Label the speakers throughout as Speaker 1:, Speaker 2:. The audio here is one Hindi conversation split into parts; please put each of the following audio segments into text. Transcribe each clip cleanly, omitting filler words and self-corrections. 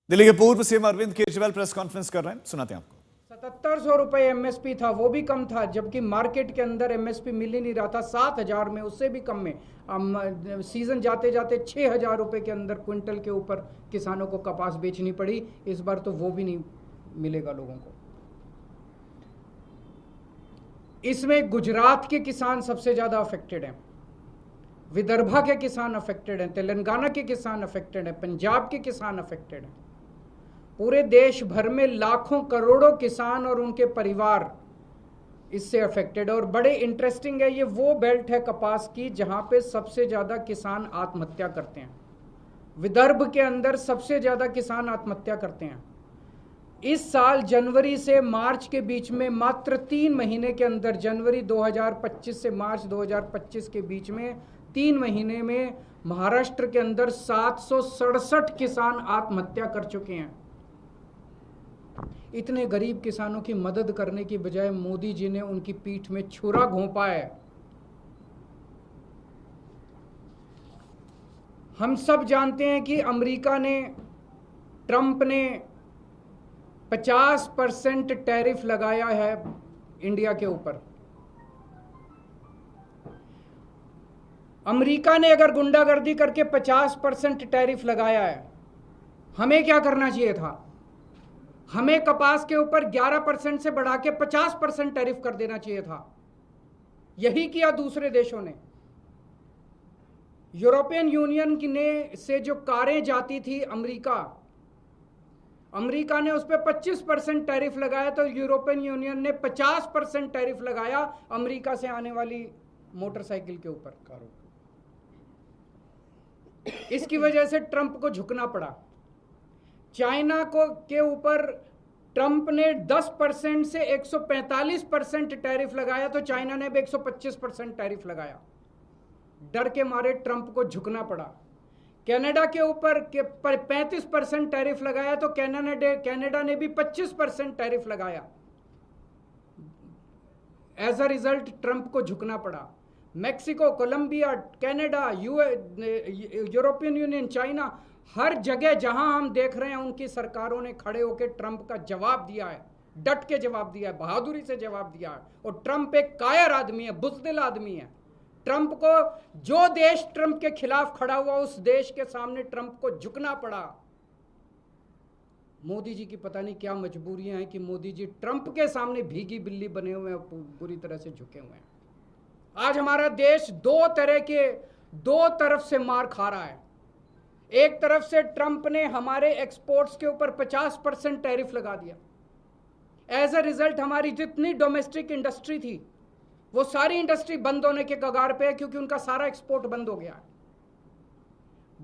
Speaker 1: दिल्ली के पूर्व CM Arvind Kejriwal press conference कर रहे हैं, सुनाते हैं आपको।
Speaker 2: 7700 रुपए एमएसपी था, वो भी कम था, जबकि मार्केट के अंदर एमएसपी मिल ही नहीं रहा था। 7000 में, उससे भी कम में सीजन जाते जाते 6000 रुपए के अंदर क्विंटल के ऊपर किसानों को कपास बेचनी पड़ी। इस बार तो वो भी नहीं मिलेगा लोगों को। इसमें गुजरात के किसान सबसे ज्यादा अफेक्टेड हैं, विदर्भा के किसान अफेक्टेड हैं, तेलंगाना के किसान अफेक्टेड हैं, पंजाब के किसान अफेक्टेड हैं। पूरे देश भर में लाखों करोड़ों किसान और उनके परिवार इससे अफेक्टेड है। और बड़े इंटरेस्टिंग है, ये वो बेल्ट है कपास की जहां पे सबसे ज्यादा किसान आत्महत्या करते हैं। विदर्भ के अंदर सबसे ज्यादा किसान आत्महत्या करते हैं। इस साल जनवरी से मार्च के बीच में, मात्र 3 महीने के अंदर, जनवरी 2025 से मार्च 2025 के बीच में 3 महीने में महाराष्ट्र के अंदर 767 किसान आत्महत्या कर चुके हैं। इतने गरीब किसानों की मदद करने की बजाय मोदी जी ने उनकी पीठ में छुरा घोंपा है। हम सब जानते हैं कि अमेरिका ने, ट्रंप ने 50% टैरिफ लगाया है इंडिया के ऊपर। अमेरिका ने अगर गुंडागर्दी करके 50% टैरिफ लगाया है, हमें क्या करना चाहिए था? हमें कपास के ऊपर 11% से बढ़ा के 50% टैरिफ कर देना चाहिए था। यही किया दूसरे देशों ने। यूरोपियन यूनियन ने से जो कारें जाती थी अमेरिका ने उस पर 25% टैरिफ लगाया, तो यूरोपियन यूनियन ने 50% टैरिफ लगाया अमेरिका से आने वाली मोटरसाइकिल के ऊपर, कारों। इसकी वजह से ट्रंप को झुकना पड़ा। चाइना को के ऊपर ट्रंप ने 10% से 145% टैरिफ लगाया, तो चाइना ने भी 125% टैरिफ लगाया। डर के मारे ट्रंप को झुकना पड़ा। कनाडा के ऊपर 35% टैरिफ लगाया, तो कनाडा ने भी 25% टैरिफ लगाया। एज अ रिजल्ट ट्रंप को झुकना पड़ा। Mexico, Colombia, Canada, European Union, China, हर जगह जहां हम देख रहे हैं उनकी सरकारों ने खड़े होकर ट्रंप का जवाब दिया है, डट के जवाब दिया है, बहादुरी से जवाब दिया है। और ट्रंप एक कायर आदमी है, बुज़दिल आदमी है। ट्रंप को, जो देश ट्रंप के खिलाफ खड़ा हुआ, उस देश के सामने ट्रंप को झुकना पड़ा। मोदी जी की पता नहीं क्या मजबूरियां हैं कि मोदी जी ट्रंप के सामने भीगी बिल्ली बने हुए हैं, पूरी तरह से झुके हुए हैं। आज हमारा देश दो तरफ से मार खा रहा है। एक तरफ से ट्रंप ने हमारे एक्सपोर्ट्स के ऊपर 50% टैरिफ लगा दिया। एज अ रिजल्ट हमारी जितनी डोमेस्टिक इंडस्ट्री थी, वो सारी इंडस्ट्री बंद होने के कगार पे है, क्योंकि उनका सारा एक्सपोर्ट बंद हो गया है।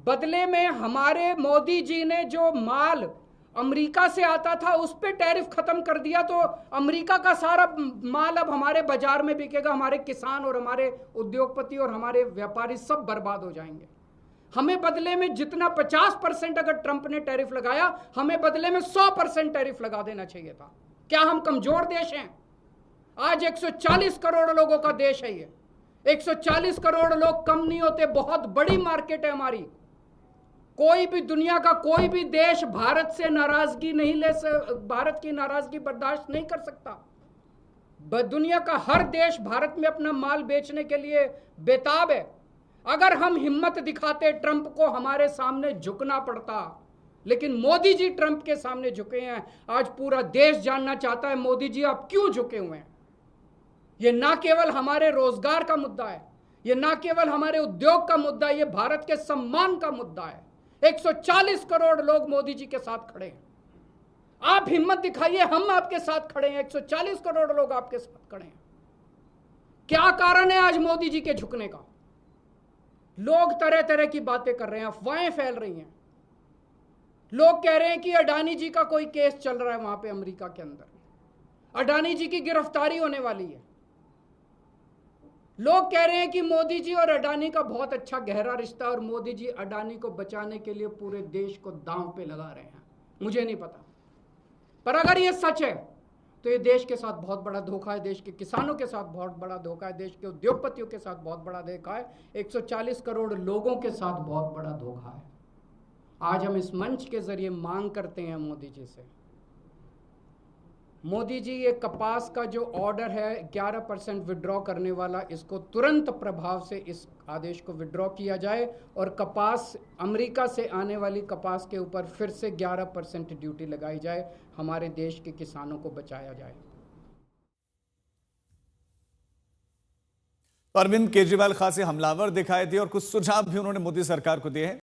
Speaker 2: बदले में हमारे मोदी जी ने जो माल अमेरिका से आता था उस पे टैरिफ खत्म कर दिया, तो अमेरिका का सारा माल अब हमारे बाजार में बिकेगा। हमारे किसान और हमारे उद्योगपति और हमारे व्यापारी सब बर्बाद हो जाएंगे। हमें बदले में जितना 50% अगर ट्रंप ने टैरिफ लगाया, हमें बदले में 100% टैरिफ लगा देना चाहिए था। क्या हम कमजोर देश हैं? आज 140 करोड़ लोगों का देश है ये। 140 करोड़ लोग कम नहीं होते, बहुत बड़ी मार्केट है हमारी। कोई भी, दुनिया का कोई भी देश भारत से नाराजगी नहीं भारत की नाराजगी बर्दाश्त नहीं कर सकता। दुनिया का हर देश भारत में अपना माल बेचने के लिए बेताब है। अगर हम हिम्मत दिखाते, ट्रंप को हमारे सामने झुकना पड़ता, लेकिन मोदी जी ट्रंप के सामने झुके हैं। आज पूरा देश जानना चाहता है मोदी जी आप क्यों झुके हुए हैं। ये ना केवल हमारे रोजगार का मुद्दा है, ये ना केवल हमारे उद्योग का मुद्दा है, ये भारत के सम्मान का मुद्दा है। 140 करोड़ लोग मोदी जी के साथ खड़े हैं। आप हिम्मत दिखाइए, हम आपके साथ खड़े हैं। 140 करोड़ लोग आपके साथ खड़े हैं। क्या कारण है आज मोदी जी के झुकने का? लोग तरह तरह की बातें कर रहे हैं, अफवाहें फैल रही हैं। लोग कह रहे हैं कि अडानी जी का कोई केस चल रहा है वहां पे अमेरिका के अंदर, अडानी जी की गिरफ्तारी होने वाली है। लोग कह रहे हैं कि मोदी जी और अडानी का बहुत अच्छा गहरा रिश्ता, और मोदी जी अडानी को बचाने के लिए पूरे देश को दांव पे लगा रहे हैं। मुझे नहीं पता, पर अगर ये सच है तो ये देश के साथ बहुत बड़ा धोखा है, देश के किसानों के साथ बहुत बड़ा धोखा है, देश के उद्योगपतियों के साथ बहुत बड़ा धोखा है, 140 करोड़ लोगों के साथ बहुत बड़ा धोखा है। आज हम इस मंच के जरिए मांग करते हैं मोदी जी से, मोदी जी ये कपास का जो ऑर्डर है 11% विड्रॉ करने वाला, इसको तुरंत प्रभाव से इस आदेश को विड्रॉ किया जाए और कपास अमेरिका से आने वाली कपास के ऊपर फिर से 11% ड्यूटी लगाई जाए, हमारे देश के किसानों को बचाया जाए।
Speaker 1: अरविंद केजरीवाल खासे हमलावर दिखाए थे और कुछ सुझाव भी उन्होंने मोदी सरकार को दिए हैं।